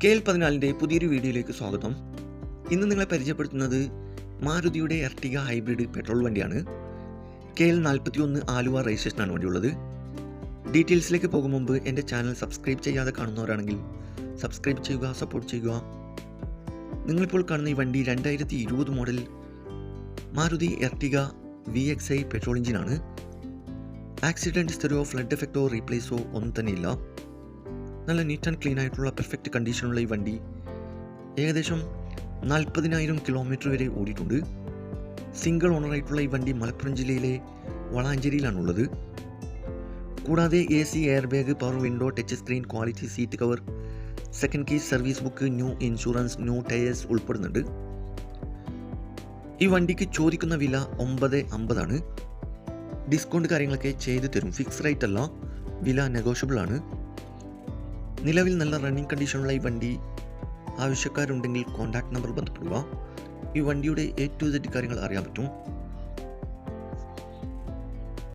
KL14 പുതിയൊരു വീഡിയോയിലേക്ക് സ്വാഗതം. ഇന്ന് നിങ്ങളെ പരിചയപ്പെടുത്തുന്നത് മാരുതിയുടെ എർട്ടിഗ ഹൈബ്രിഡ് പെട്രോൾ വണ്ടിയാണ്. KL41 ആലുവ രജിസ്ട്രേഷനാണ് വണ്ടിയുള്ളത്. ഡീറ്റെയിൽസിലേക്ക് പോകും മുമ്പ് എൻ്റെ ചാനൽ സബ്സ്ക്രൈബ് ചെയ്യാതെ കാണുന്നവരാണെങ്കിൽ സബ്സ്ക്രൈബ് ചെയ്യുക, സപ്പോർട്ട് ചെയ്യുക. നിങ്ങളിപ്പോൾ കാണുന്ന ഈ വണ്ടി 2020 model Maruti Ertiga VXi petrol എഞ്ചിനാണ്. ആക്സിഡൻറ്റ് ഹിസ്റ്ററിയോ ഫ്ലഡ് എഫക്റ്റോ റീപ്ലേസോ ഒന്നും തന്നെയില്ല. നല്ല നീറ്റ് ആൻഡ് ക്ലീൻ ആയിട്ടുള്ള പെർഫെക്റ്റ് കണ്ടീഷനുള്ള ഈ വണ്ടി ഏകദേശം 40,000 കിലോമീറ്റർ വരെ ഓടിയിട്ടുണ്ട്. സിംഗിൾ ഓണറായിട്ടുള്ള ഈ വണ്ടി മലപ്പുറം ജില്ലയിലെ വളാഞ്ചേരിയിലാണുള്ളത്. കൂടാതെ AC, air bag, power window, touch screen, quality seat cover, second key, service book, new insurance, new tyres ഉൾപ്പെടുന്നുണ്ട്. ഈ വണ്ടിക്ക് ചോദിക്കുന്ന വില 950 ആണ്. ഡിസ്കൗണ്ട് കാര്യങ്ങളൊക്കെ ചെയ്തു തരും. ഫിക്സ് റേറ്റ് അല്ല, വില നെഗോഷ്യബിൾ ആണ്. നിലവിൽ നല്ല റണ്ണിങ് കണ്ടീഷനുള്ള ഈ വണ്ടി ആവശ്യക്കാരുണ്ടെങ്കിൽ കോൺടാക്ട് നമ്പർ ബന്ധപ്പെടുക. ഈ വണ്ടിയുടെ A to Z കാര്യങ്ങൾ അറിയാൻ പറ്റും.